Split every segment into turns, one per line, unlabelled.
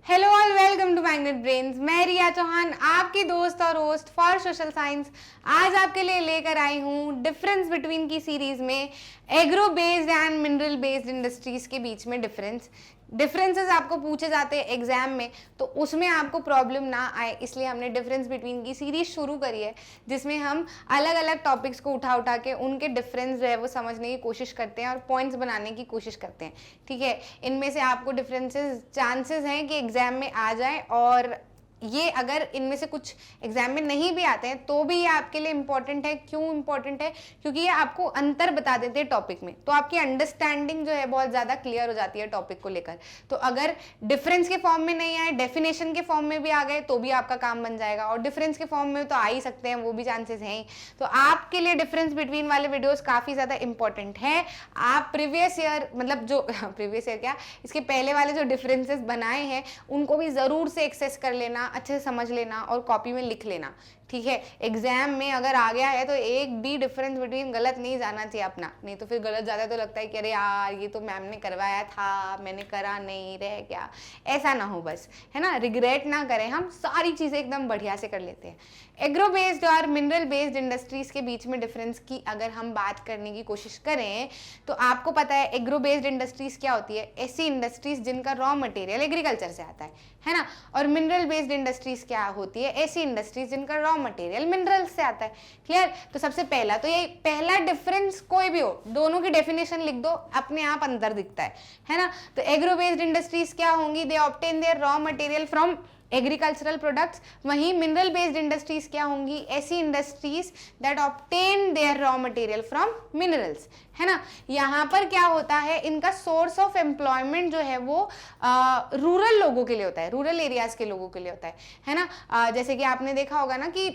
Hello all, welcome to magnet brains. मैं रिया चौहान, आपकी दोस्त और होस्ट फॉर सोशल साइंस। आज आपके लिए लेकर आई हूँ डिफरेंस बिटवीन की सीरीज में agro based and mineral based industries के बीच में डिफरेंसेस आपको पूछे जाते हैं एग्जाम में, तो उसमें आपको प्रॉब्लम ना आए इसलिए हमने डिफरेंस बिटवीन की सीरीज शुरू करी है, जिसमें हम अलग अलग टॉपिक्स को उठा उठा के उनके डिफरेंस जो है वो समझने की कोशिश करते हैं और पॉइंट्स बनाने की कोशिश करते हैं। ठीक है, इनमें से आपको डिफरेंसेस चांसेस हैं कि एग्जाम में आ जाए, और ये अगर इनमें से कुछ एग्जाम में नहीं भी आते हैं तो भी ये आपके लिए इंपॉर्टेंट है। क्यों इंपॉर्टेंट है? क्योंकि ये आपको अंतर बता देते हैं टॉपिक में, तो आपकी अंडरस्टैंडिंग जो है बहुत ज्यादा क्लियर हो जाती है टॉपिक को लेकर। तो अगर डिफरेंस के फॉर्म में नहीं आए, डेफिनेशन के फॉर्म में भी आ गए तो भी आपका काम बन जाएगा, और डिफरेंस के फॉर्म में तो आ ही सकते हैं, वो भी चांसेस हैं ही। तो आपके लिए डिफरेंस बिटवीन वाले वीडियोस काफी ज्यादा इंपॉर्टेंट है। आप प्रीवियस ईयर, मतलब जो प्रीवियस ईयर क्या, इसके पहले वाले जो डिफरेंसेस बनाए हैं उनको भी जरूर से एक्सेस कर लेना, अच्छे से समझ लेना और कॉपी में लिख लेना। ठीक है, एग्जाम में अगर आ गया है तो एक भी डिफरेंस बिटवीन गलत नहीं जाना चाहिए अपना, नहीं तो फिर गलत जाता है तो लगता है कि अरे यार ये तो मैम ने करवाया था, मैंने करा नहीं, रह गया। ऐसा ना हो बस, है ना, रिग्रेट ना करें, हम सारी चीजें एकदम बढ़िया से कर लेते हैं। एग्रो बेस्ड और मिनरल बेस्ड इंडस्ट्रीज के बीच में डिफरेंस की अगर हम बात करने की कोशिश करें तो आपको पता है एग्रो बेस्ड इंडस्ट्रीज क्या होती है? ऐसी इंडस्ट्रीज जिनका रॉ मटेरियल एग्रीकल्चर से आता है ना। और मिनरल बेस्ड इंडस्ट्रीज क्या होती है? ऐसी इंडस्ट्रीज जिनका रॉ मटेरियल मिनरल्स से आता है। क्लियर? तो सबसे पहला तो ये पहला डिफरेंस कोई भी हो, दोनों की डेफिनेशन लिख दो, अपने आप अंतर दिखता है ना। तो एग्रो बेस्ड इंडस्ट्रीज क्या होंगी? They obtain their raw material from agricultural products. वहीं मिनरल बेस्ड इंडस्ट्रीज क्या होंगी? ऐसी industries that obtain their raw material from minerals, है ना। यहाँ पर क्या होता है, इनका सोर्स ऑफ एम्प्लॉयमेंट जो है वो रूरल लोगों के लिए होता है, रूरल एरियाज के लोगों के लिए होता है ना। जैसे कि आपने देखा होगा ना कि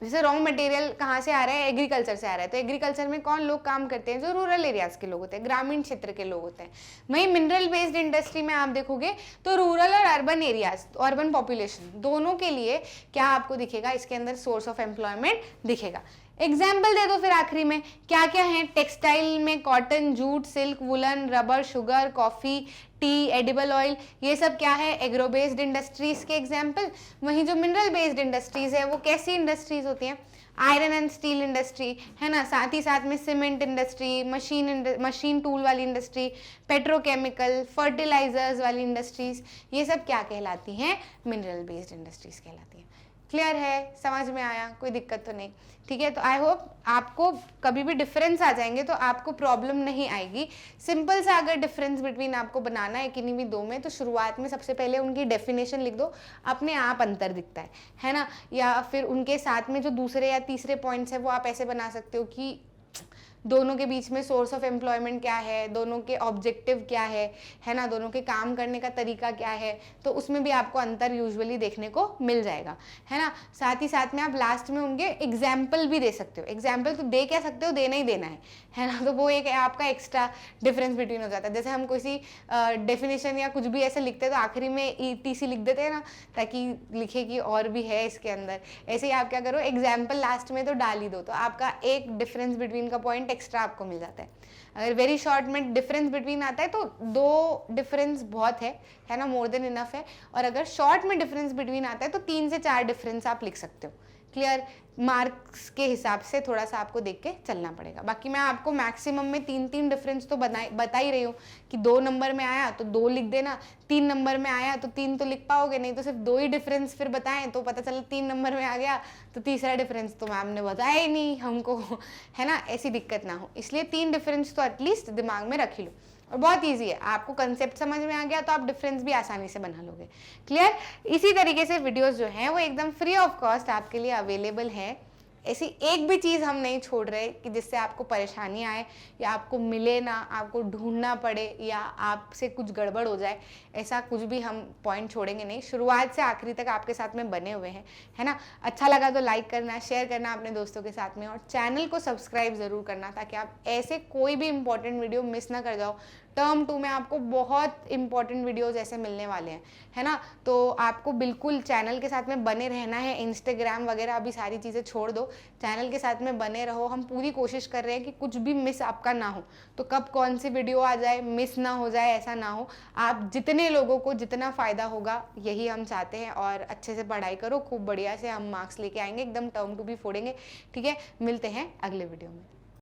जैसे रॉ मटेरियल कहाँ से आ रहा है? एग्रीकल्चर से आ रहा है, तो एग्रीकल्चर में कौन लोग काम करते हैं? जो रूरल एरियाज के लोग होते हैं, ग्रामीण क्षेत्र के लोग होते हैं। वहीं मिनरल बेस्ड इंडस्ट्री में आप देखोगे तो रूरल और अर्बन एरियाज, अर्बन पॉपुलेशन दोनों के लिए क्या आपको दिखेगा? इसके अंदर सोर्स ऑफ एम्प्लॉयमेंट दिखेगा। एग्जाम्पल दे दो फिर आखिरी में, क्या क्या है? टेक्सटाइल में cotton, jute, silk, woollen, rubber, sugar, coffee, T, edible oil, ये सब क्या है? एग्रो बेस्ड इंडस्ट्रीज के एग्जाम्पल। वहीं जो मिनरल बेस्ड इंडस्ट्रीज है वो कैसी इंडस्ट्रीज होती हैं? आयरन एंड स्टील इंडस्ट्री, है ना, साथ ही साथ में सीमेंट इंडस्ट्री, मशीन टूल वाली इंडस्ट्री, पेट्रोकेमिकल, फर्टिलाइजर्स वाली इंडस्ट्रीज, ये सब क्या कहलाती हैं? मिनरल बेस्ड इंडस्ट्रीज कहलाती हैं। क्लियर है? समझ में आया? कोई दिक्कत तो नहीं? ठीक है, तो आई होप आपको कभी भी डिफरेंस आ जाएंगे तो आपको प्रॉब्लम नहीं आएगी। सिंपल सा अगर डिफरेंस बिटवीन आपको बनाना है किन्हीं भी दो में, तो शुरुआत में सबसे पहले उनकी डेफिनेशन लिख दो, अपने आप अंतर दिखता है ना। या फिर उनके साथ में जो दूसरे या तीसरे पॉइंट्स है वो आप ऐसे बना सकते हो कि दोनों के बीच में सोर्स ऑफ एम्प्लॉयमेंट क्या है, दोनों के ऑब्जेक्टिव क्या है ना, दोनों के काम करने का तरीका क्या है, तो उसमें भी आपको अंतर यूजुअली देखने को मिल जाएगा, है ना। साथ ही साथ में आप लास्ट में उनके एग्जाम्पल भी दे सकते हो। एग्जाम्पल तो दे क्या सकते हो, देना ही देना है ना। तो वो एक आपका एक्स्ट्रा डिफरेंस बिटवीन हो जाता है। जैसे हम किसी डेफिनेशन या कुछ भी ऐसे लिखते हैं तो आखिरी में ETC लिख देते हैं ना, ताकि लिखे कि और भी है इसके अंदर। ऐसे ही आप क्या करो, एग्जाम्पल लास्ट में तो डाल ही दो, तो आपका एक डिफरेंस बिटवीन का पॉइंट एक्स्ट्रा आपको मिल जाता है। अगर वेरी शॉर्ट में डिफरेंस बिटवीन आता है तो 2 डिफरेंस बहुत है ना, मोर देन इनफ है। और अगर शॉर्ट में डिफरेंस बिटवीन आता है तो 3 से 4 डिफरेंस आप लिख सकते हो। क्लियर? मार्क्स के हिसाब से थोड़ा सा आपको देख के चलना पड़ेगा। बाकी मैं आपको मैक्सिमम में 3 डिफरेंस तो बता ही रही हूँ कि 2 नंबर में आया तो 2 लिख देना, 3 नंबर में आया तो 3 तो लिख पाओगे, नहीं तो सिर्फ 2 ही डिफरेंस फिर बताएं तो पता चला 3 नंबर में आ गया तो तीसरा डिफरेंस तो मैम ने बताया ही नहीं हमको, है ना। ऐसी दिक्कत ना हो, इसलिए 3 डिफरेंस तो एटलीस्ट दिमाग में रख ही लो। और बहुत इजी है, आपको कंसेप्ट समझ में आ गया तो आप डिफरेंस भी आसानी से बना लोगे। क्लियर? इसी तरीके से वीडियोस जो हैं वो एकदम फ्री ऑफ कॉस्ट आपके लिए अवेलेबल है। ऐसी एक भी चीज़ हम नहीं छोड़ रहे कि जिससे आपको परेशानी आए या आपको मिले ना, आपको ढूंढना पड़े या आपसे कुछ गड़बड़ हो जाए, ऐसा कुछ भी हम पॉइंट छोड़ेंगे नहीं। शुरुआत से आखिरी तक आपके साथ में बने हुए हैं, है ना। अच्छा लगा तो लाइक करना, शेयर करना अपने दोस्तों के साथ में, और चैनल को सब्सक्राइब ज़रूर करना ताकि आप ऐसे कोई भी इंपॉर्टेंट वीडियो मिस ना कर जाओ। टर्म 2 में आपको बहुत इंपॉर्टेंट वीडियोस ऐसे मिलने वाले हैं, है ना। तो आपको बिल्कुल चैनल के साथ में बने रहना है। इंस्टाग्राम वगैरह अभी सारी चीज़ें छोड़ दो, चैनल के साथ में बने रहो। हम पूरी कोशिश कर रहे हैं कि कुछ भी मिस आपका ना हो, तो कब कौन सी वीडियो आ जाए, मिस ना हो जाए, ऐसा ना हो। आप जितने लोगों को जितना फ़ायदा होगा यही हम चाहते हैं। और अच्छे से पढ़ाई करो, खूब बढ़िया से हम मार्क्स लेके आएंगे, एकदम टर्म 2 भी फोड़ेंगे, ठीक है। मिलते हैं अगले वीडियो में।